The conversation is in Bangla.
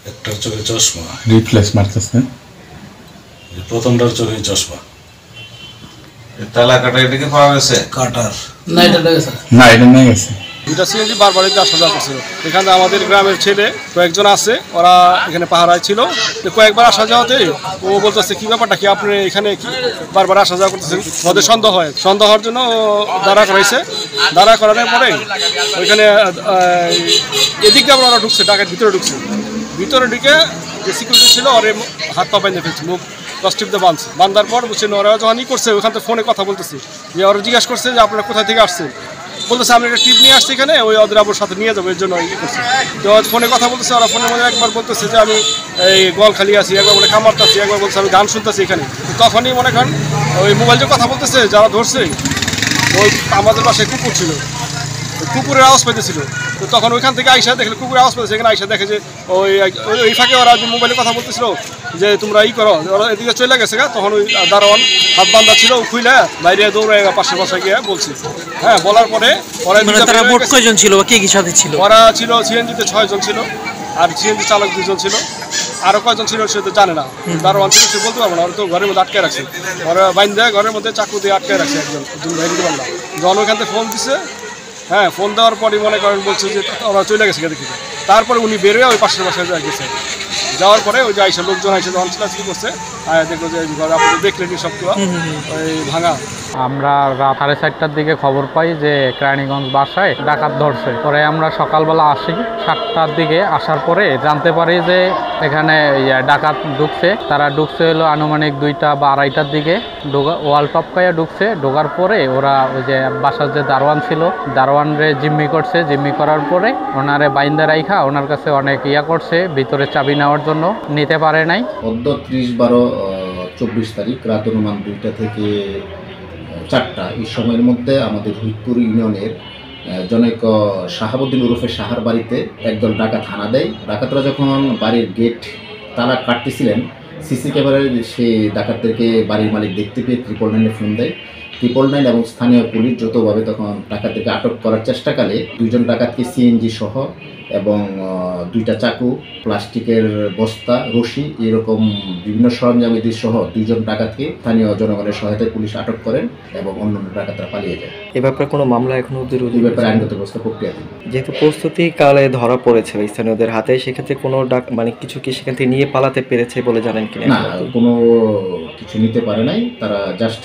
একটার চোখে চশমা, রিপ্লেস মারতেছে। প্রথমটার চোখে চশমা। তালা কাটা এটাকে পাওয়া গেছে? কাটার না, এটা লেগেছে না, এটা নিয়ে গেছে। দুটা সিএনজি বারবার আসা যাওয়া করছিল। এখানে আমাদের গ্রামের ছেলে কয়েকজন আছে, ওরা এখানে পাহারায় ছিল। কয়েকবার আসা যাওয়াতে ও বলতেছে কি ব্যাপারটা কি, আপনি এখানে কি বারবার আসা যাওয়া করতেছেন? ওদের সন্দেহ হয়, সন্দেহ হওয়ার জন্য দাঁড়া করাইছে। দাঁড়া করানোর পরে ওইখানে এদিক দিয়ে ওরা ঢুকছে, ডাকের ভিতরে ঢুকছে। ভিতরে ঢুকে যে সিকিউরিটি ছিল ওরে হাত পা বেঁধে ফেলছে, মুখ প্লাস্টিক দিয়ে বাঁধছে। বাঁধার পর বুঝছেন ওরা যখন করছে ওখান থেকে ফোনে কথা বলতেছে, যে ওরা জিজ্ঞাসা করছে যে আপনারা কোথা থেকে আসছেন। বলতেছে আমি একটা টিপ নিয়ে আসছি এখানে, ওই ওদের আবার সাথে নিয়ে যাবো, এর জন্য করছে। তো ফোনে কথা বলতেছে, ওরা ফোনের মধ্যে একবার বলতেছে যে আমি এই গোয়ালখালি আছি, একবার বলে কামারতাছি, একবার বলছে আমি গান শুনতেছি এখানে। তখনই মনে করেন ওই মোবাইল যে কথা বলতেছে যারা ধরছে, ওই আমাদের পাশে কুকুর ছিল, কুকুরের আওয়াজ পেতেছিল। তো তখন ওইখান থেকে আইসা দেখলে কুকুরের আওয়াজ পেতেছে, এখানে আইসা দেখে যে ওই ফাঁকে ওরা যে মোবাইলে কথা বলতেছিল যে তোমরা করো, ওরা এদিকে চলে গেছে। তখন ওই দারোয়ান হাত বান্ধা ছিল, খুইলে বাইরে দৌড়ে পাশে বাসায় গিয়ে বলছে। হ্যাঁ, বলার পরে কয়জন ছিল, কে কি সাথে ছিল? ওরা ছিল সিএনজিতে 6 জন ছিল, আর সিএনজি চালক 2 জন ছিল। আরো কয়জন ছিল সে তো জানে না, দারোয়ান ছিল, সে বলতে পারবো না। ওরা তো ঘরের মধ্যে আটকে রাখছে, ওরা বাইন দেয় ঘরের মধ্যে চাকু দিয়ে আটকে রাখছে একজন বাইরে বান্ধা। যখন ওইখান থেকে ফোন দিছে, হ্যাঁ, ফোন দেওয়ার পরই মনে করেন বলছে যে ওরা চলে গেছে দেখি। তারপরে উনি বেরোয় ওই পাশের বাসায় গেছে। যাওয়ার পরে ওই যে আইসা লোকজন আইসা যখন চিলাচিলি করছে, দেখলো যে আপনি দেখলেনি সবগুলো ওই ভাঙা। আমরা রাত 4:30টার দিকে খবর পাই যে কেরানীগঞ্জ বাসায় ডাকাত ধরছে। পরে আমরা সকালবেলা আসি, 7টার দিকে আসার পরে জানতে পারি যে এখানে ডাকাত ঢুকছে। তারা ঢুকছে হলো আনুমানিক 2টা বা 2:30টার দিকে, ওয়াল টপকাইয়া ঢুকছে। ঢোকার পরে ওরা ওই যে বাসার যে দারোয়ান ছিল, দারোয়ানরে জিম্মি করছে। জিম্মি করার পরে ওনারে বাইন্দা রাইখা ওনার কাছে অনেক করছে, ভিতরে চাবি নেওয়ার জন্য নিতে পারে নাই। 30/12/24 তারিখ রাত অনুমান 2টা থেকে 4টা এই সময়ের মধ্যে আমাদের হুইতপুর ইউনিয়নের জনৈক শাহাবুদ্দিন ওরফে সাহার বাড়িতে একদল ডাকাত হানা দেয়। ডাকাতরা যখন বাড়ির গেট তালা কাটতেছিলেন, সিসি ক্যামেরায় সে ডাকাতদেরকে বাড়ির মালিক দেখতে পেয়ে 999-এ ফোন দেয়। 999 এবং স্থানীয় পুলিশ যৌথভাবে তখন ডাকাতদেরকে আটক করার চেষ্টাকালে 2 জন ডাকাতকে সিএনজি সহ এবং 2টা চাকু, প্লাস্টিকের বস্তা, রশি এরকম বিভিন্ন সরঞ্জামাদি সহ 2 জন ডাকাতকে স্থানীয় জনগণের সহায়তায় পুলিশ আটক করেন এবং অন্যান্য ডাকাতরা পালিয়ে যায়। এ ব্যাপারে কোনো মামলা এখনো এই ব্যাপারে আইনগত ব্যবস্থা প্রক্রিয়াধীন। যেহেতু প্রস্তুতি কালে ধরা পড়েছে স্থানীয়দের হাতে, সেক্ষেত্রে কোনো মানে কিছু কি সেখান থেকে নিয়ে পালাতে পেরেছে বলে জানেন কিনা? না, কোনো কিছু নিতে পারে নাই, তারা জাস্ট